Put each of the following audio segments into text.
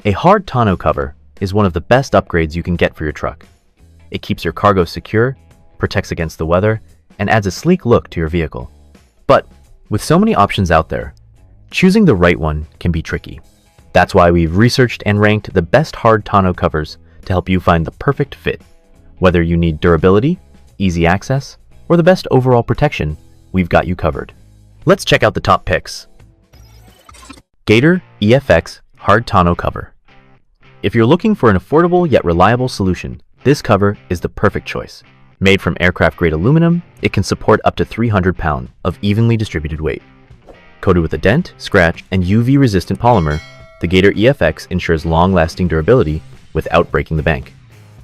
A hard tonneau cover is one of the best upgrades you can get for your truck. It keeps your cargo secure, protects against the weather, and adds a sleek look to your vehicle. But with so many options out there, choosing the right one can be tricky. That's why we've researched and ranked the best hard tonneau covers to help you find the perfect fit. Whether you need durability, easy access, or the best overall protection, we've got you covered. Let's check out the top picks. Gator EFX Hard Tonneau Cover. If you're looking for an affordable yet reliable solution, this cover is the perfect choice. Made from aircraft-grade aluminum, it can support up to 300 pounds of evenly distributed weight. Coated with a dent, scratch, and UV-resistant polymer, the Gator EFX ensures long-lasting durability without breaking the bank.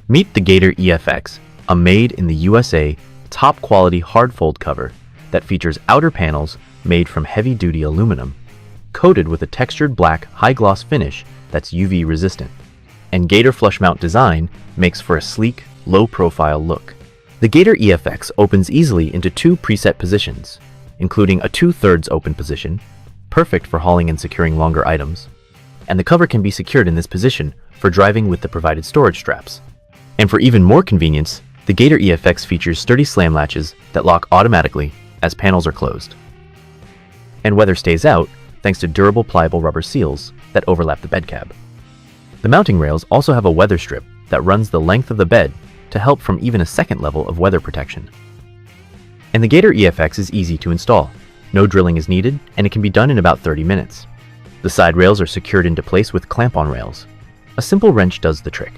Meet the Gator EFX, a made-in-the-USA, top-quality hard-fold cover that features outer panels made from heavy-duty aluminum, coated with a textured black high-gloss finish that's UV-resistant. And Gator flush mount design makes for a sleek, low-profile look. The Gator EFX opens easily into two preset positions, including a 2/3 open position, perfect for hauling and securing longer items, and the cover can be secured in this position for driving with the provided storage straps. And for even more convenience, the Gator EFX features sturdy slam latches that lock automatically as panels are closed. And weather stays out thanks to durable pliable rubber seals that overlap the bed cab. The mounting rails also have a weather strip that runs the length of the bed to help from even a second level of weather protection. And the Gator EFX is easy to install. No drilling is needed, and it can be done in about 30 minutes. The side rails are secured into place with clamp-on rails. A simple wrench does the trick.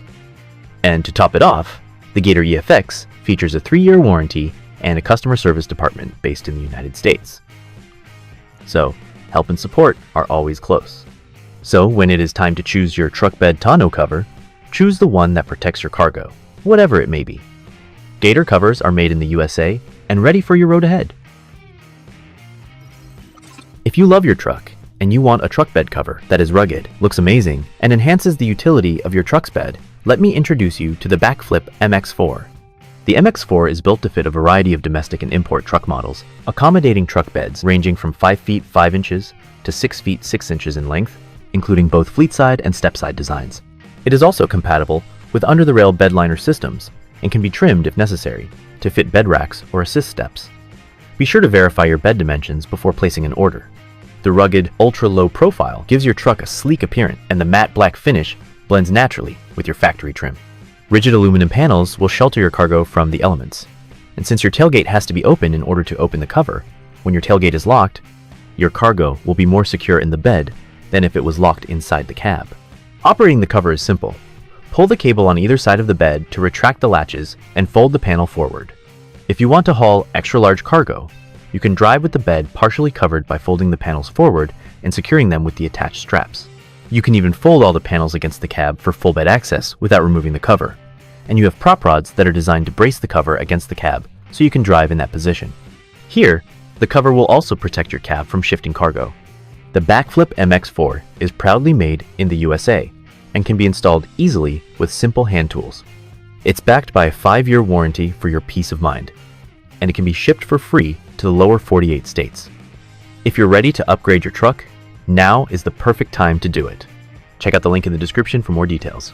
And to top it off, the Gator EFX features a 3-year warranty and a customer service department based in the United States. So, help and support are always close. So when it is time to choose your truck bed tonneau cover, choose the one that protects your cargo, whatever it may be. Gator covers are made in the USA and ready for your road ahead. If you love your truck and you want a truck bed cover that is rugged, looks amazing, and enhances the utility of your truck's bed, let me introduce you to the BAKFlip MX4. The MX4 is built to fit a variety of domestic and import truck models, accommodating truck beds ranging from 5 feet 5 inches to 6 feet 6 inches in length, including both fleet-side and step-side designs. It is also compatible with under-the-rail bed liner systems and can be trimmed if necessary to fit bed racks or assist steps. Be sure to verify your bed dimensions before placing an order. The rugged, ultra-low profile gives your truck a sleek appearance, and the matte black finish blends naturally with your factory trim. Rigid aluminum panels will shelter your cargo from the elements. And since your tailgate has to be open in order to open the cover, when your tailgate is locked, your cargo will be more secure in the bed than if it was locked inside the cab. Operating the cover is simple. Pull the cable on either side of the bed to retract the latches and fold the panel forward. If you want to haul extra-large cargo, you can drive with the bed partially covered by folding the panels forward and securing them with the attached straps. You can even fold all the panels against the cab for full bed access without removing the cover. And you have prop rods that are designed to brace the cover against the cab so you can drive in that position. Here, the cover will also protect your cab from shifting cargo. The BAKFlip MX4 is proudly made in the USA and can be installed easily with simple hand tools. It's backed by a 5-year warranty for your peace of mind, and it can be shipped for free to the lower 48 states. If you're ready to upgrade your truck, now is the perfect time to do it. Check out the link in the description for more details.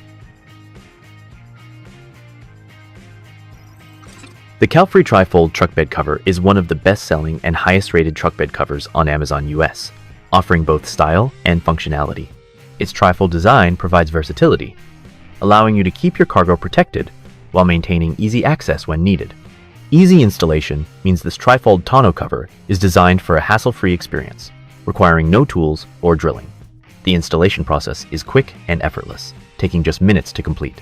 The Calffree Tri-Fold truck bed cover is one of the best-selling and highest-rated truck bed covers on Amazon US, offering both style and functionality. Its tri-fold design provides versatility, allowing you to keep your cargo protected while maintaining easy access when needed. Easy installation means this tri-fold tonneau cover is designed for a hassle-free experience, requiring no tools or drilling. The installation process is quick and effortless, taking just minutes to complete.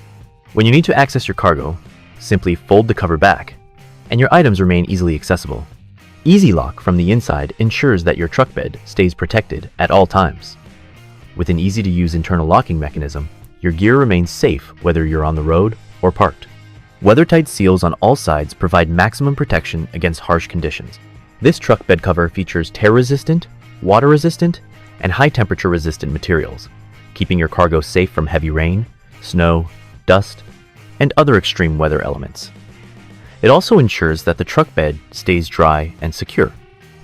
When you need to access your cargo, simply fold the cover back, and your items remain easily accessible. Easy Lock from the inside ensures that your truck bed stays protected at all times. With an easy-to-use internal locking mechanism, your gear remains safe whether you're on the road or parked. Weather-tight seals on all sides provide maximum protection against harsh conditions. This truck bed cover features tear-resistant, water-resistant, and high-temperature-resistant materials, keeping your cargo safe from heavy rain, snow, dust, and other extreme weather elements. It also ensures that the truck bed stays dry and secure.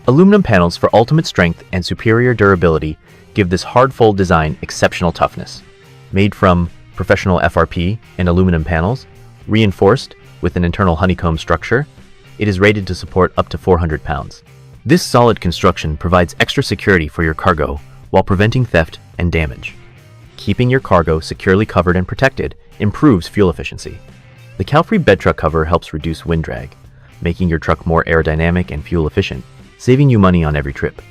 Aluminum panels for ultimate strength and superior durability give this hard fold design exceptional toughness. Made from professional FRP and aluminum panels, reinforced with an internal honeycomb structure, it is rated to support up to 400 pounds. This solid construction provides extra security for your cargo while preventing theft and damage. Keeping your cargo securely covered and protected improves fuel efficiency. The Calffree bed truck cover helps reduce wind drag, making your truck more aerodynamic and fuel efficient, saving you money on every trip.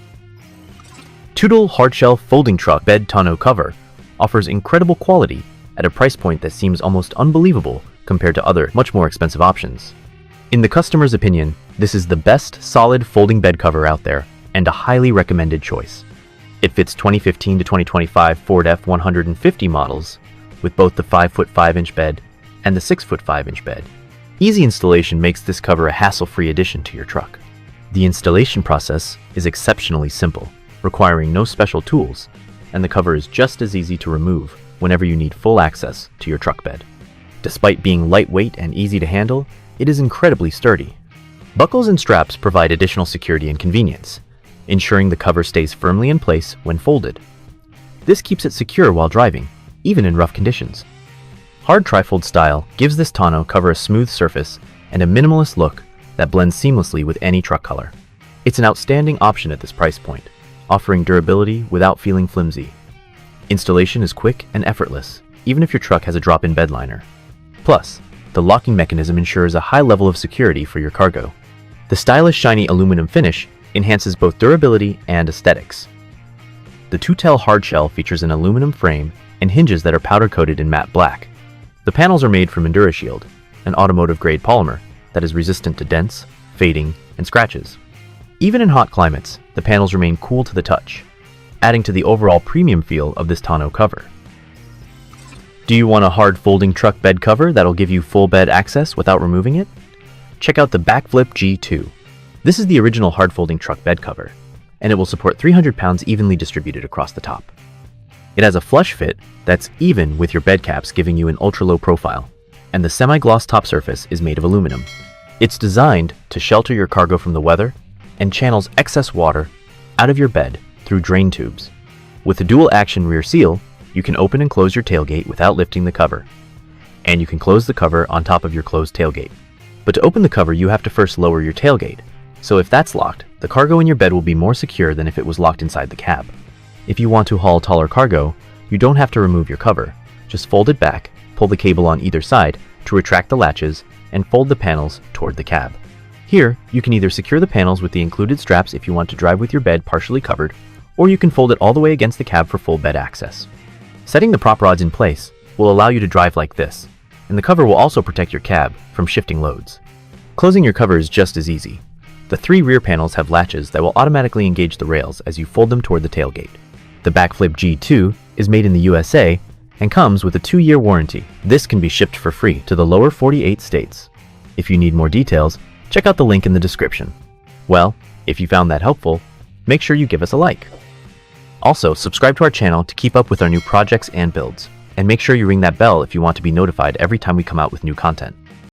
Tutel hardshell folding truck bed tonneau cover offers incredible quality at a price point that seems almost unbelievable compared to other, much more expensive options. In the customer's opinion, this is the best solid folding bed cover out there and a highly recommended choice. It fits 2015 to 2025 Ford F-150 models with both the 5-foot 5-inch bed and the 6-foot 5-inch bed. Easy installation makes this cover a hassle-free addition to your truck. The installation process is exceptionally simple, requiring no special tools, and the cover is just as easy to remove whenever you need full access to your truck bed. Despite being lightweight and easy to handle, it is incredibly sturdy. Buckles and straps provide additional security and convenience, ensuring the cover stays firmly in place when folded. This keeps it secure while driving, even in rough conditions. Hard trifold style gives this tonneau cover a smooth surface and a minimalist look that blends seamlessly with any truck color. It's an outstanding option at this price point, offering durability without feeling flimsy. Installation is quick and effortless, even if your truck has a drop-in bed liner. Plus, the locking mechanism ensures a high level of security for your cargo. The stylish shiny aluminum finish enhances both durability and aesthetics. The Tutel hardshell features an aluminum frame and hinges that are powder-coated in matte black. The panels are made from EnduraShield, an automotive-grade polymer that is resistant to dents, fading, and scratches. Even in hot climates, the panels remain cool to the touch, adding to the overall premium feel of this tonneau cover. Do you want a hard folding truck bed cover that'll give you full bed access without removing it? Check out the BAKFlip G2. This is the original hard folding truck bed cover, and it will support 300 pounds evenly distributed across the top. It has a flush fit that's even with your bed caps, giving you an ultra-low profile, and the semi-gloss top surface is made of aluminum. It's designed to shelter your cargo from the weather and channels excess water out of your bed through drain tubes. With the dual-action rear seal, you can open and close your tailgate without lifting the cover, and you can close the cover on top of your closed tailgate. But to open the cover, you have to first lower your tailgate, so if that's locked, the cargo in your bed will be more secure than if it was locked inside the cab. If you want to haul taller cargo, you don't have to remove your cover. Just fold it back, pull the cable on either side to retract the latches, and fold the panels toward the cab. Here, you can either secure the panels with the included straps if you want to drive with your bed partially covered, or you can fold it all the way against the cab for full bed access. Setting the prop rods in place will allow you to drive like this, and the cover will also protect your cab from shifting loads. Closing your cover is just as easy. The 3 rear panels have latches that will automatically engage the rails as you fold them toward the tailgate. The BAKFlip G2 is made in the USA and comes with a 2-year warranty. This can be shipped for free to the lower 48 states. If you need more details, check out the link in the description. Well, if you found that helpful, make sure you give us a like. Also, subscribe to our channel to keep up with our new projects and builds, and make sure you ring that bell if you want to be notified every time we come out with new content.